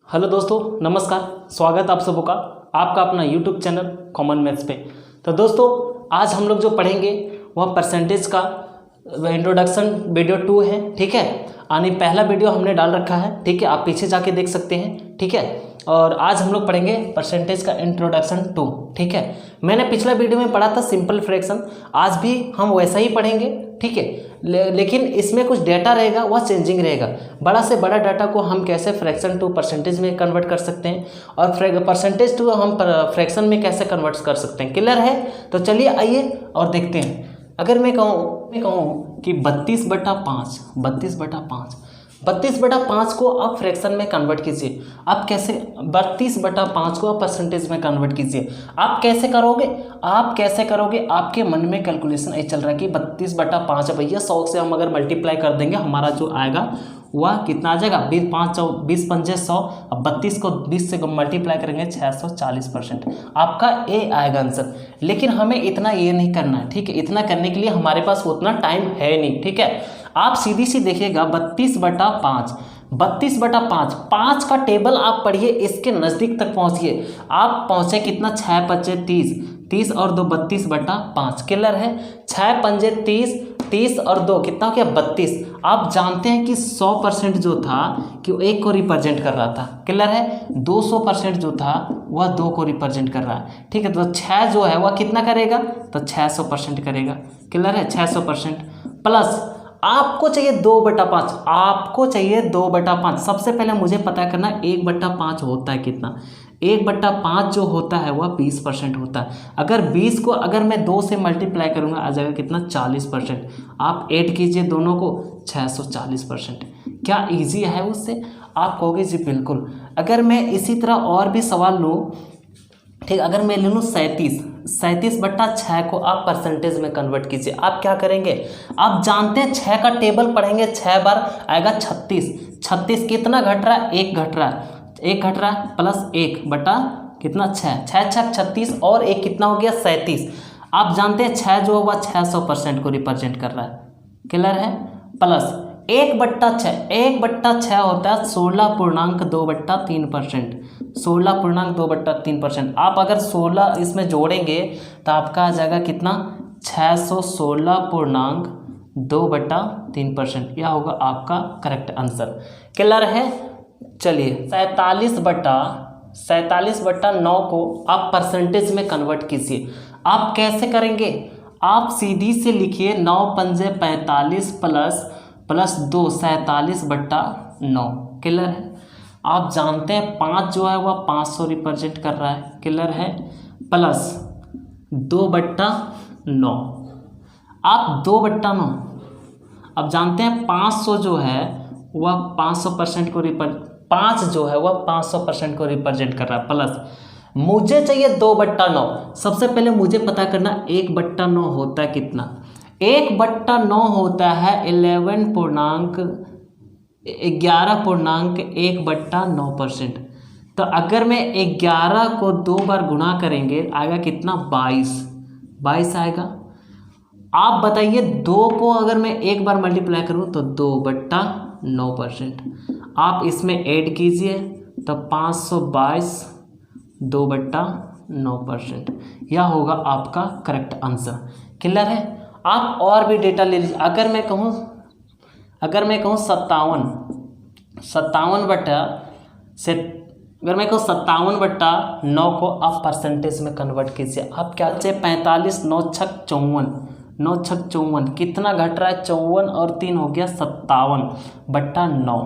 Hello दोस्तों, नमस्कार। स्वागत आप सबों का आपका अपना यूट्यूब चैनल कॉमन मैथ्स पे। तो दोस्तों, आज हम लोग जो पढ़ेंगे वह परसेंटेज का इंट्रोडक्शन वीडियो 2 है। ठीक है, यानी पहला वीडियो हमने डाल रखा है। ठीक है, आप पीछे जाके देख सकते हैं। ठीक है, और आज हम लोग पढ़ेंगे परसेंटेज का इंट्रोडक्शन 2। ठीक है, मैंने पिछला वीडियो में पढ़ा था सिंपल फ्रैक्शन, आज भी हम वैसा ही पढ़ेंगे। ठीक है, लेकिन इसमें कुछ डाटा रहेगा, वह चेंजिंग रहेगा। बड़ा से बड़ा डाटा को हम कैसे फ्रैक्शन टू परसेंटेज में कन्वर्ट कर सकते हैं और परसेंटेज टू हम फ्रैक्शन में कैसे कन्वर्ट कर सकते हैं, क्लियर है? तो चलिए आइए और देखते हैं। अगर मैं कहूँ कि 32/5 32/5 को आप फ्रैक्शन में कन्वर्ट कीजिए। आप कैसे 32/5 को आप परसेंटेज में कन्वर्ट कीजिए? आप कैसे करोगे? आपके मन में कैलकुलेशन ये चल रहा है कि 32/5 है भैया, 100 से हम अगर मल्टीप्लाई कर देंगे हमारा जो आएगा वह कितना आ जाएगा? 20 पंजे 100। अब 32 को 20 से मल्टीप्लाई करेंगे 640%। आपका ए आएगा आंसर। लेकिन हमें इतना ये नहीं करना है। ठीक है, इतना करने के लिए हमारे पास उतना टाइम है नहीं। ठीक है, आप सीधी सी देखिएगा 32/5 5 का टेबल आप पढ़िए, इसके नज़दीक तक पहुंचिए। आप पहुंचे कितना? 6 पंजे 30 और 2 32/5। क्लियर है? 6 पंजे 30 और 2 कितना हो गया? 32। आप जानते हैं कि 100% जो था कि वो 1 को रिप्रेजेंट कर रहा था। क्लियर है? 200% जो था वह 2 को रिप्रेजेंट कर रहा है। ठीक है, तो 6 जो है वह कितना करेगा? तो 600% करेगा। क्लियर है? 600% प्लस आपको चाहिए 2/5। आपको चाहिए 2/5। सबसे पहले मुझे पता करना 1/5 होता है कितना। 1/5 जो होता है वह 20% होता है। अगर 20 को अगर मैं 2 से मल्टीप्लाई करूंगा आ जाएगा कितना? 40%। आप ऐड कीजिए दोनों को, 640%। क्या इजी है उससे? आप कहोगे जी बिल्कुल। अगर मैं इसी तरह और भी सवाल लूँ, ठीक, अगर मैं ले लूँ 37/6 को आप परसेंटेज में कन्वर्ट कीजिए। आप क्या करेंगे? आप जानते हैं 6 का टेबल पढ़ेंगे 6 बार आएगा 36। कितना घट रहा है? 1 घट रहा है। 1 घट रहा है प्लस 1 बटा कितना? 6 6 36 और 1 कितना हो गया? 37। आप जानते हैं 6 जो होगा 600% को रिप्रेजेंट कर रहा है। क्लियर है? प्लस 1/6 होता है 16.2/3%। 16.2/3%। आप अगर 16 इसमें जोड़ेंगे तो आपका आ जाएगा कितना? 616.2/3%। यह होगा आपका करेक्ट आंसर। क्लियर है? चलिए 47/9 को आप परसेंटेज में कन्वर्ट कीजिए। आप कैसे करेंगे? आप सीधी से लिखिए 9 पंजे 45 प्लस 2 47/9। क्लियर है? आप जानते हैं 5 जो है वह 500 रिप्रेजेंट कर रहा है। क्लियर है? प्लस 2/9। आप 2/9 अब जानते हैं 500 जो है वह 500% को 5 जो है वह 500% को रिप्रेजेंट कर रहा है। प्लस मुझे चाहिए 2/9। सबसे पहले मुझे पता करना 1/9 होता है कितना? 1/9 होता है 11.1/9%। तो अगर मैं 11 को 2 बार गुणा करेंगे आएगा कितना? 22 आएगा। आप बताइए 2 को अगर मैं 1 बार मल्टीप्लाई करूं तो 2/9%। आप इसमें ऐड कीजिए तो 522 2/9%। यह होगा आपका करेक्ट आंसर। क्लियर है? आप और भी डेटा ले लीजिए। अगर मैं कहूँ 57/9 को आप परसेंटेज में कन्वर्ट कीजिए। आप क्या चाहिए? 45 9 छक 54 कितना घट रहा है? 54 और 3 हो गया 57/9।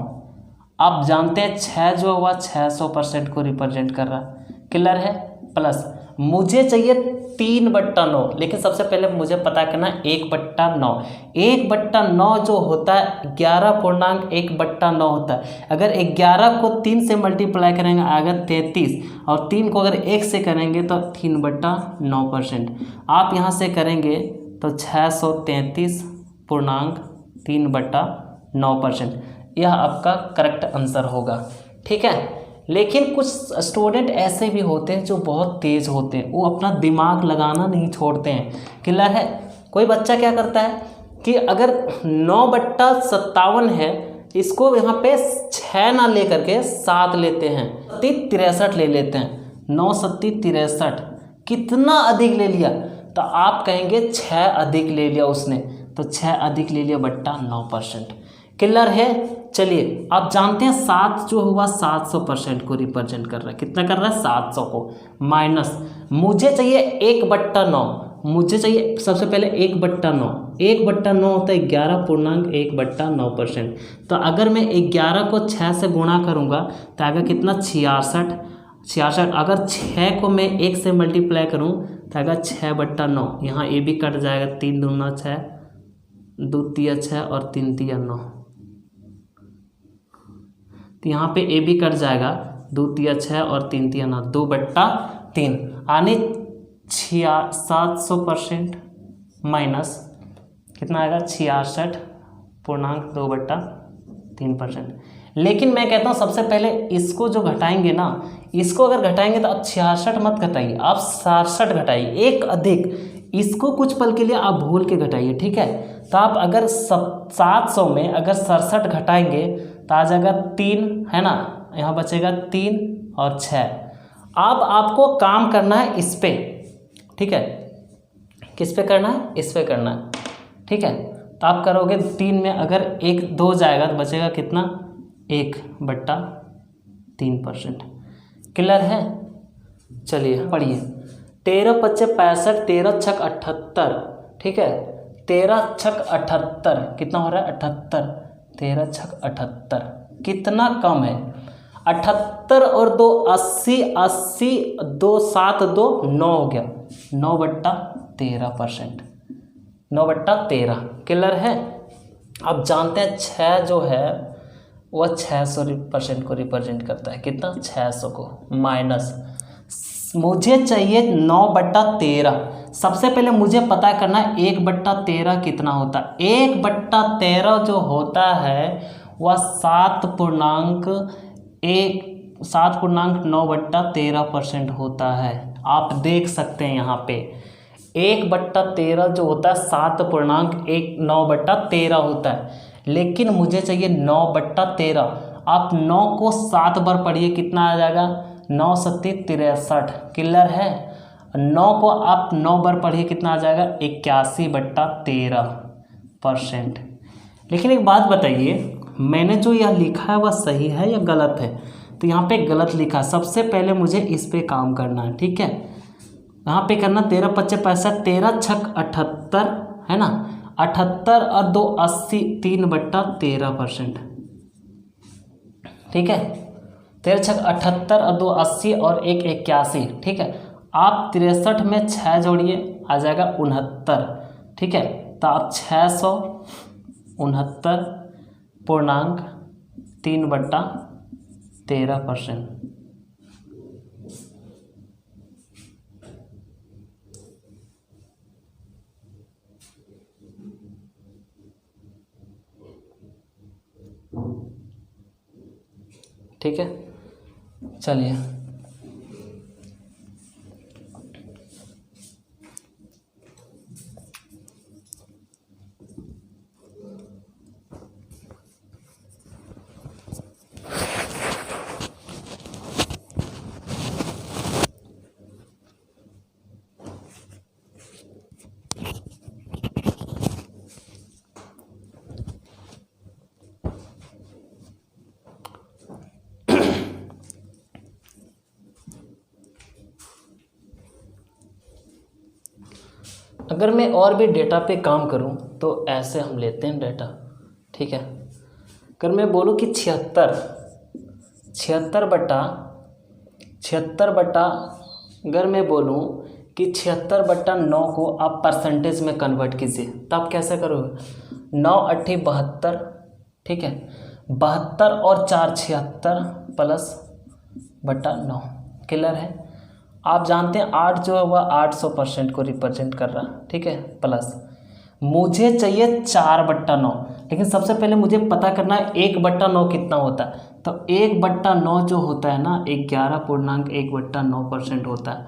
आप जानते हैं 6 जो हुआ 600% को रिप्रेजेंट कर रहा है। क्लियर है? प्लस मुझे चाहिए 3/9, लेकिन सबसे पहले मुझे पता करना 1/9। 1/9 जो होता है 11.1/9 होता है। अगर 11 को 3 से मल्टीप्लाई करेंगे आएगा 33 और 3 को अगर 1 से करेंगे तो 3/9%। आप यहाँ से करेंगे तो 633.3/9%। यह आपका करेक्ट आंसर होगा। ठीक है, लेकिन कुछ स्टूडेंट ऐसे भी होते हैं जो बहुत तेज़ होते हैं, वो अपना दिमाग लगाना नहीं छोड़ते हैं। क्लियर है? कोई बच्चा क्या करता है कि अगर 9/57 है इसको यहाँ पे 6 ना लेकर के 7 लेते हैं, 63 ले लेते हैं। 9 सत्ती 63, कितना अधिक ले लिया? तो आप कहेंगे 6 अधिक ले लिया उसने, तो 6 अधिक ले लिया बट्टा 9%। क्लियर है? चलिए आप जानते हैं 7 जो हुआ 700% को रिप्रेजेंट कर रहा है। कितना कर रहा है? 700 को। माइनस मुझे चाहिए 1/9, मुझे चाहिए सबसे पहले 1/9। 1/9 होता है 11.1/9%। तो अगर मैं 11 को 6 से गुणा करूँगा तो आएगा कितना? 66। अगर 6 को मैं 1 से मल्टीप्लाई करूँ तो आएगा 6/9। यहाँ ए भी कट जाएगा, 3 दूना 6, 2 तिया 6 और 3 तिया 9। तो यहाँ पे ए भी कट जाएगा, 2 तिया 6 और 3 तिया 9, 2/3 यानी 700% माइनस कितना आएगा? 66.2/3%। लेकिन मैं कहता हूँ सबसे पहले इसको जो घटाएंगे ना, इसको अगर घटाएंगे तो आप 66 मत घटाइए, आप 67 घटाइए, एक अधिक। इसको कुछ पल के लिए आप भूल के घटाइए, ठीक है? तो आप अगर 700 में अगर 67 घटाएंगे तो आ जाएगा 3, है ना? यहाँ बचेगा 3 और 6। अब आपको काम करना है इस पे, ठीक है? किस पे करना है? इस पे करना है, ठीक है? तो आप करोगे 3 में अगर 1 2 जाएगा तो बचेगा कितना? 1/3%। क्लियर है? चलिए पढ़िए। 13 × 5 = 65, 13 × 6 = 78, ठीक है? 13 × 6 = 78, कितना हो रहा है? 78। 13 × 6 = 78, कितना कम है? 78 और 2 80, 80 2 7 2 9 हो गया, 9/13%। 9/13। क्लियर है? अब जानते हैं 6 जो है वह 600% को रिप्रेजेंट करता है। कितना? 600 को। माइनस मुझे चाहिए 9/13। सबसे पहले मुझे पता करना है 1/13 कितना होता है। 1/13 जो होता है वह 7.9/13% होता है। आप देख सकते हैं यहाँ पे 1/13 जो होता है 7.19/13 होता है, लेकिन मुझे चाहिए 9/13। आप 9 को 7 बार पढ़िए, कितना आ जाएगा? 9 सत्ती 63। क्लियर है? 9 को आप 9 बार पढ़िए, कितना आ जाएगा? 81/13%। लेकिन एक बात बताइए, मैंने जो यह लिखा है वह सही है या गलत है? तो यहाँ पे गलत लिखा है। सबसे पहले मुझे इस पे काम करना है, ठीक है? यहाँ पे करना 13 × 5 = 65, 13 × 6 = 78, है ना? 78 और 2 80, 3/13%, ठीक है? 13 × 6 = 78 और 2 80 और 1 81, ठीक है? आप 63 में 6 जोड़िए, आ जाएगा 69, ठीक है? तो आप 669.3/13%। ठीक है? चलिए अगर मैं और भी डेटा पे काम करूं तो ऐसे हम लेते हैं डेटा, ठीक है? अगर मैं बोलूं कि 76 बटा अगर मैं बोलूं कि 76/9 को आप परसेंटेज में कन्वर्ट कीजिए, तो आप कैसे करोगे? 9 × 8 = 72, ठीक है? 72 और 4 76 प्लस बटा 9। क्लियर है? आप जानते हैं 8 जो है वह 800% को रिप्रेजेंट कर रहा है, ठीक है? प्लस मुझे चाहिए 4/9, लेकिन सबसे पहले मुझे पता करना है 1/9 कितना होता है। तो 1/9 जो होता है ना 11.1/9% होता है।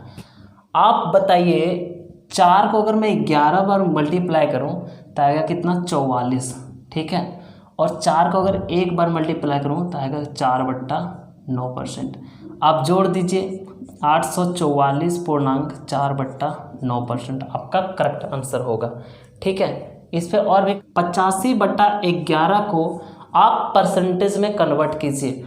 आप बताइए 4 को अगर मैं 11 बार मल्टीप्लाई करूं तो आएगा कितना? 44, ठीक है? और 4 को अगर एक बार मल्टीप्लाई करूँ तो आएगा 4/9%। आप जोड़ दीजिए 844.4/9% आपका करेक्ट आंसर होगा। ठीक है, इस पे और भी 85/11 को आप परसेंटेज में कन्वर्ट कीजिए।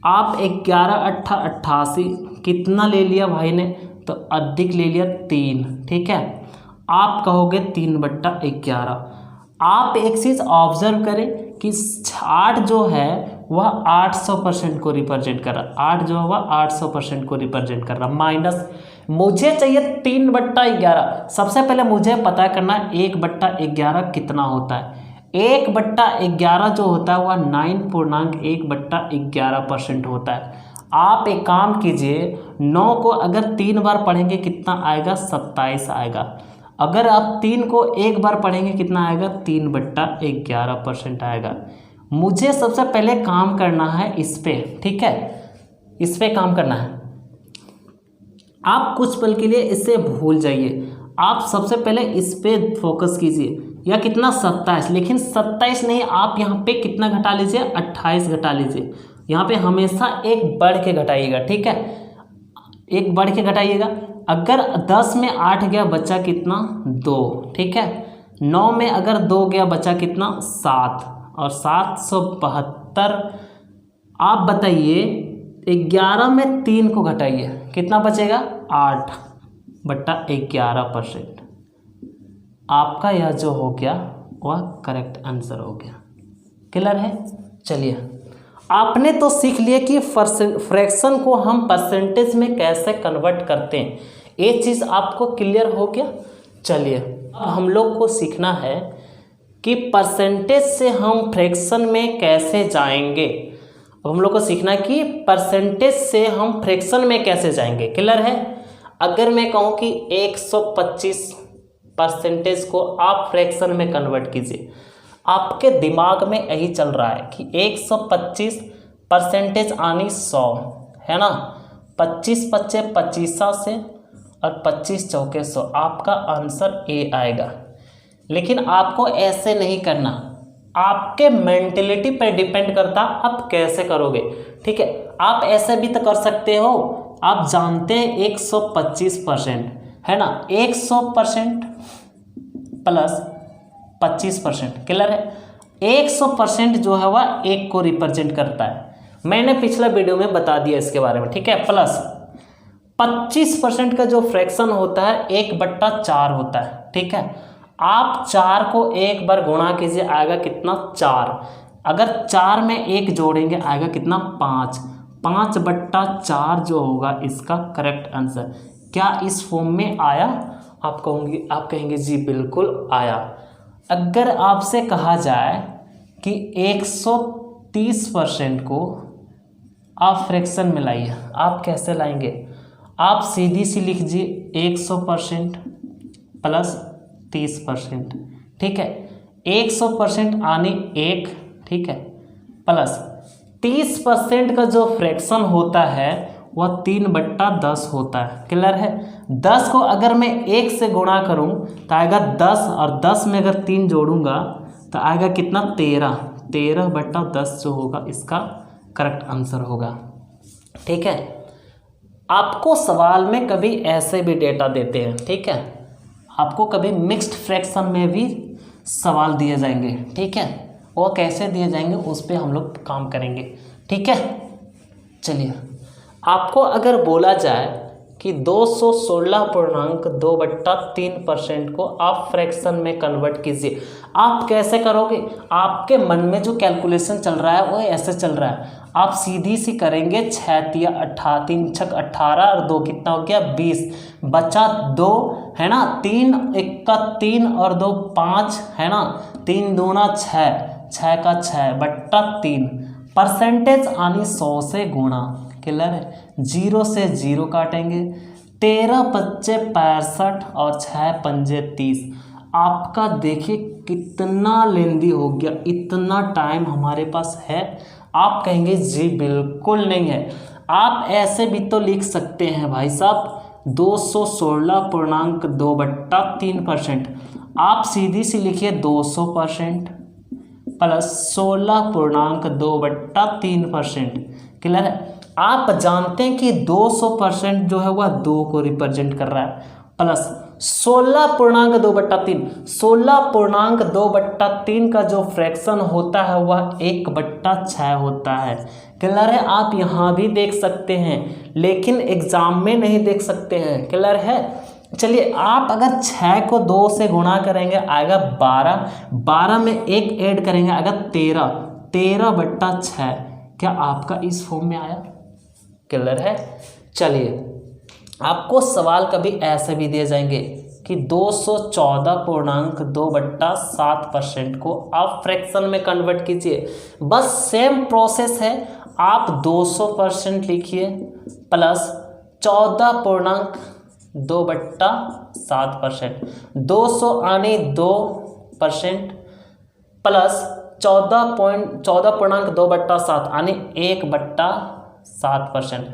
आप 11×8 = 88 कितना ले लिया भाई ने, तो अधिक ले लिया 3। ठीक है, आप कहोगे 3/11। आप एक चीज़ ऑब्जर्व करें कि 8 जो है वह 800% को रिप्रेजेंट कर रहा, 8 जो है वह 800% को रिप्रेजेंट कर रहा, माइनस मुझे चाहिए 3/11। सबसे पहले मुझे पता करना 1/11 कितना होता है। 1/11 जो होता है वह 9.1/11% होता है। आप एक काम कीजिए, 9 को अगर 3 बार पढ़ेंगे कितना आएगा, 27 आएगा। अगर आप 3 को एक बार पढ़ेंगे कितना आएगा, 3/11% आएगा। मुझे सबसे पहले काम करना है इस पे। ठीक है, इस पे काम करना है। आप कुछ पल के लिए इसे भूल जाइए, आप सबसे पहले इस पे फोकस कीजिए। या कितना, 27, लेकिन 27 नहीं, आप यहाँ पे कितना घटा लीजिए, 28 घटा लीजिए। यहाँ पे हमेशा एक बढ़ के घटाइएगा। ठीक है, एक बढ़ के घटाइएगा। अगर 10 में 8 गया बचा कितना, 2। ठीक है, 9 में अगर 2 गया बचा कितना, 7, और 772। आप बताइए 11 में 3 को घटाइए कितना बचेगा, 8/11%। आपका यह जो हो गया वह करेक्ट आंसर हो गया। क्लियर है? चलिए, आपने तो सीख लिया कि फ्रैक्शन को हम परसेंटेज में कैसे कन्वर्ट करते हैं, ये चीज़ आपको क्लियर हो गया। चलिए, अब हम लोग को सीखना है कि परसेंटेज से हम फ्रैक्शन में कैसे जाएंगे। अब हम लोग को सीखना है कि परसेंटेज से हम फ्रैक्शन में कैसे जाएंगे। क्लियर है? अगर मैं कहूँ कि 125% को आप फ्रैक्शन में कन्वर्ट कीजिए, आपके दिमाग में यही चल रहा है कि 125% आनी 100 है ना, 25 पच्चे 25 से और 25 चौके 100, आपका आंसर ए आएगा। लेकिन आपको ऐसे नहीं करना, आपके मेंटेलिटी पर डिपेंड करता आप कैसे करोगे। ठीक है, आप ऐसे भी तो कर सकते हो। आप जानते हैं 125% है ना, 100% प्लस 25%। क्लियर है? 100% जो है वह 1 को रिप्रेजेंट करता है, मैंने पिछला वीडियो में बता दिया इसके बारे में। ठीक है, प्लस 25% का जो फ्रैक्शन होता है 1/4 होता है। ठीक है, आप 4 को एक बार गुणा कीजिए, आएगा कितना, 4। अगर 4 में 1 जोड़ेंगे आएगा कितना, 5। 5/4 जो होगा इसका करेक्ट आंसर। क्या इस फॉर्म में आया? आप कहेंगे जी बिल्कुल आया। अगर आपसे कहा जाए कि 130% को आप फ्रैक्शन में लाइए, आप कैसे लाएंगे? आप सीधी सी लिख दीजिए 100% प्लस 30%। ठीक है, 100% आनी 1। ठीक है, प्लस 30% का जो फ्रैक्शन होता है वह 3/10 होता है। क्लियर है? 10 को अगर मैं 1 से गुणा करूं तो आएगा 10, और 10 में अगर 3 जोड़ूंगा तो आएगा कितना, 13। 13/10 जो होगा इसका करेक्ट आंसर होगा। ठीक है, आपको सवाल में कभी ऐसे भी डेटा देते हैं। ठीक है, आपको कभी मिक्स्ड फ्रैक्शन में भी सवाल दिए जाएंगे। ठीक है, वो कैसे दिए जाएंगे उस पर हम लोग काम करेंगे। ठीक है, चलिए, आपको अगर बोला जाए कि 216.2/3% को आप फ्रैक्शन में कन्वर्ट कीजिए, आप कैसे करोगे? आपके मन में जो कैलकुलेशन चल रहा है वो ऐसे चल रहा है, आप सीधी सी करेंगे 6 × 18, 3 × 6 18 और 2 कितना हो गया, 20, बचा 2 है ना, 3 1 का 3 और 2 5 है ना, 3 दूना 6, 6 का 6/3। परसेंटेज आनी 100 से गुणा। क्लियर है? 0 से 0 काटेंगे, 13 पच्चे 65 और 6 पंजे 30। आपका देखिए कितना लेंदी हो गया, इतना टाइम हमारे पास है? आप कहेंगे जी बिल्कुल नहीं है। आप ऐसे भी तो लिख सकते हैं भाई साहब, 216.2/3%। आप सीधी सी लिखिए 200%, प्लस 16.2/3%। क्लियर है। आप जानते हैं कि 200% जो है वह 2 को रिप्रेजेंट कर रहा है, प्लस 16.2/3। 16.2/3 का जो फ्रैक्शन होता है वह 1/6 होता है। क्लियर है। आप यहाँ भी देख सकते हैं लेकिन एग्जाम में नहीं देख सकते हैं। क्लियर है। चलिए, आप अगर 6 को 2 से गुणा करेंगे आएगा 12, 12 में 1 ऐड करेंगे आएगा 13, 13/6। क्या आपका इस फॉर्म में आया? क्लियर है। चलिए, आपको सवाल कभी ऐसे भी दिए जाएंगे कि 214.2/7% को आप फ्रैक्शन में कन्वर्ट कीजिए। बस सेम प्रोसेस है। आप 200% लिखिए प्लस 14.2/7%, 200 यानी 2% प्लस 14.2/7 यानी 1/7%।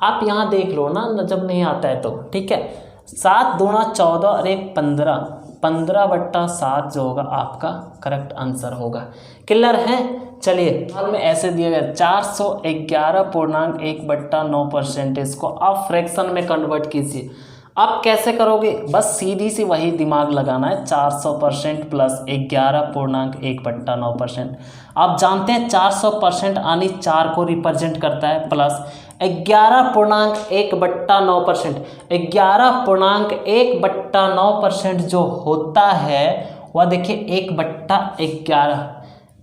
आप यहाँ देख लो ना, जब नहीं आता है तो ठीक है। 7 दूना 14 और 1 15, 15/7 जो होगा आपका करेक्ट आंसर होगा। क्लियर है। चलिए, हाल में ऐसे दिया गया 411.1/9% इसको आप फ्रैक्शन में कन्वर्ट कीजिए। आप कैसे करोगे? बस सीधी सी वही दिमाग लगाना है। 400% प्लस 11.1/9%। आप जानते हैं 400% यानी 4 को रिप्रेजेंट करता है, प्लस 11.1/9%। 11.1/9% जो होता है वह देखिए 1/11,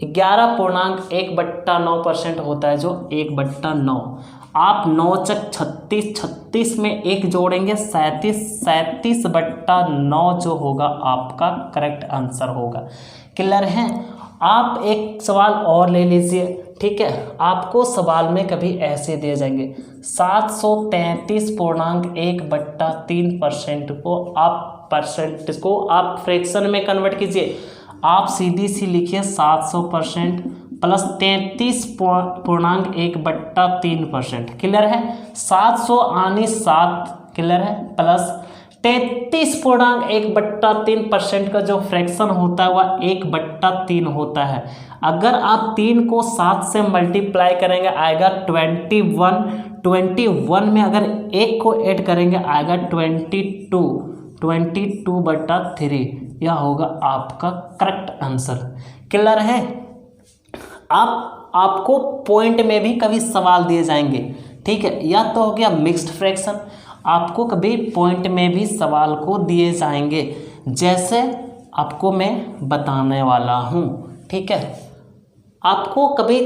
11.1/9% होता है जो 1/9। आप 9 चक 36, 36 में 1 जोड़ेंगे 37, 37/9 जो होगा आपका करेक्ट आंसर होगा। क्लियर है। आप एक सवाल और ले लीजिए, ठीक है। आपको सवाल में कभी ऐसे दिए जाएंगे 733.1/3% को आप फ्रैक्शन में कन्वर्ट कीजिए। आप सीधी सी लिखिए 700% प्लस 33.1/3%। क्लियर है। 700 यानी 7, क्लियर है, प्लस 33.1/3% का जो फ्रैक्शन होता है वह 1/3 होता है। अगर आप 3 को 7 से मल्टीप्लाई करेंगे आएगा 21, 21 में अगर 1 को ऐड करेंगे आएगा 22, 22/3। यह होगा आपका करेक्ट आंसर। क्लियर है। आपको पॉइंट में भी कभी सवाल दिए जाएंगे, ठीक है। या तो हो गया मिक्स्ड फ्रैक्शन, आपको कभी पॉइंट में भी सवाल को दिए जाएंगे, जैसे आपको मैं बताने वाला हूँ, ठीक है। आपको कभी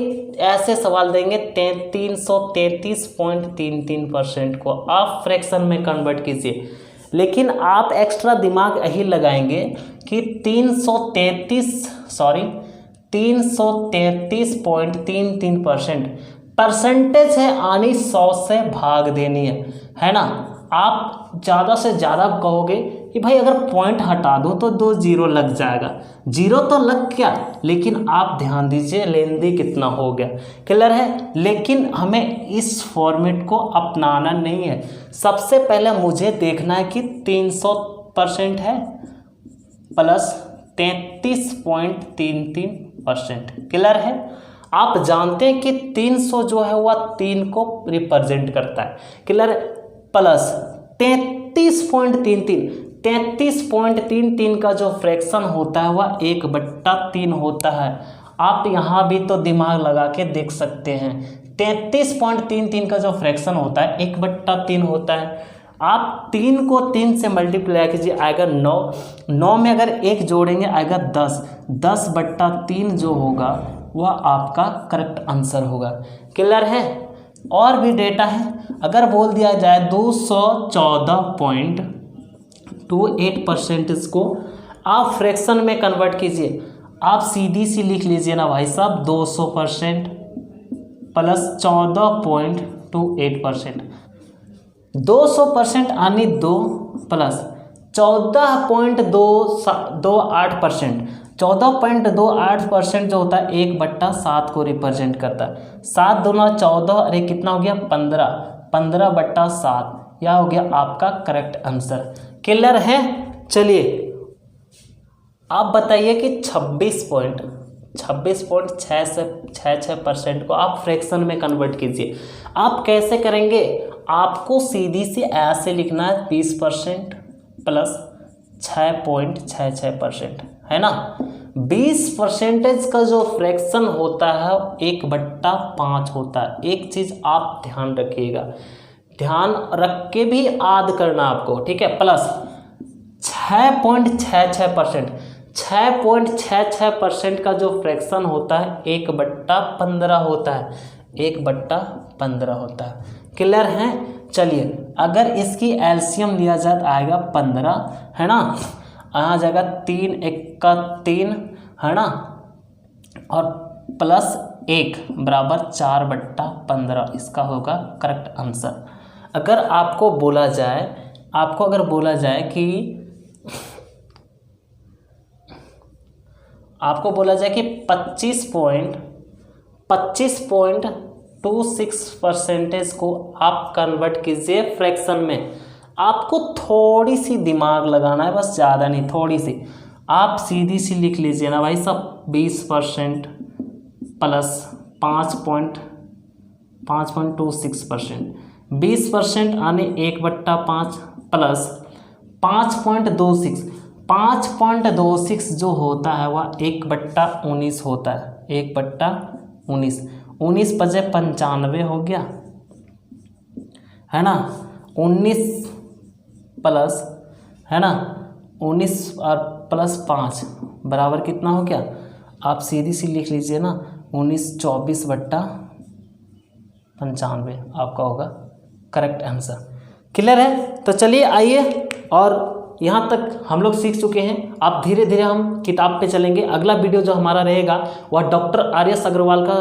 ऐसे सवाल देंगे 333.33% को आप फ्रैक्शन में कन्वर्ट कीजिए, लेकिन आप एक्स्ट्रा दिमाग यही लगाएंगे कि 333.33% परसेंटेज है, यानी 100 से भाग देनी है ना। आप ज़्यादा से ज़्यादा कहोगे कि भाई अगर पॉइंट हटा दो तो 2 जीरो लग जाएगा। जीरो तो लग गया, लेकिन आप ध्यान दीजिए लेंदी कितना हो गया। क्लियर है। लेकिन हमें इस फॉर्मेट को अपनाना नहीं है। सबसे पहले मुझे देखना है कि 300% है प्लस 33.33%। क्लियर है। आप जानते हैं कि 300 जो है वह 3 को रिप्रेजेंट करता है। क्लियर है। प्लस 33.33, 33.33 का जो फ्रैक्शन होता है वह 1/3 होता है। आप यहाँ भी तो दिमाग लगा के देख सकते हैं। 33.33 का जो फ्रैक्शन होता है 1/3 होता है। आप 3 को 3 से मल्टीप्लाई कीजिए आएगा 9, 9 में अगर 1 जोड़ेंगे आएगा 10, 10/3 जो होगा वह आपका करेक्ट आंसर होगा। क्लियर है। और भी डेटा है। अगर बोल दिया जाए 214.28% को आप फ्रैक्शन में कन्वर्ट कीजिए, आप सीधी सी लिख लीजिए ना भाई साहब 200% प्लस 14.28%। 200% यानी 2 प्लस 14.28%, 14.28% जो होता है 1/7 को रिप्रेजेंट करता है। 7 दूना 14, अरे कितना हो गया 15, 15/7। यह हो गया आपका करेक्ट आंसर। क्लियर है। चलिए, आप बताइए कि 26 पॉइंट 26.66% को आप फ्रैक्शन में कन्वर्ट कीजिए। आप कैसे करेंगे, आपको सीधी सी ऐसे लिखना है 20% प्लस 6.66%, है ना। 20% का जो फ्रैक्शन होता है 1/5 होता है। एक चीज़ आप ध्यान रखिएगा, ध्यान रख के भी याद करना आपको, ठीक है। प्लस 6.66%, 6.66% का जो फ्रैक्शन होता है 1/15 होता है, 1/15 होता है। क्लियर है। चलिए अगर इसकी एलसीएम लिया जाए तो आएगा 15, है ना। आ जाएगा 3 × 3, है ना, और प्लस 1 बराबर 4/15 इसका होगा करेक्ट आंसर। अगर आपको बोला जाए कि आपको बोला जाए कि 25.26% को आप कन्वर्ट कीजिए फ्रैक्शन में। आपको थोड़ी सी दिमाग लगाना है, बस ज़्यादा नहीं, थोड़ी सी। आप सीधी सी लिख लीजिए ना भाई सब, 20% प्लस 5.26%, 20% यानी 1/5 प्लस 5.26, 5.26 जो होता है वह 1/19 होता है, 1/19, 19 × 95 हो गया, है ना। 19 प्लस, है ना, 19 और प्लस 5 बराबर कितना हो गया, आप सीधी सी लिख लीजिए ना, 19 24/95 आपका होगा करेक्ट आंसर। क्लियर है। तो चलिए आइए, और यहाँ तक हम लोग सीख चुके हैं। आप धीरे धीरे हम किताब पे चलेंगे। अगला वीडियो जो हमारा रहेगा वह डॉक्टर आर एस अग्रवाल का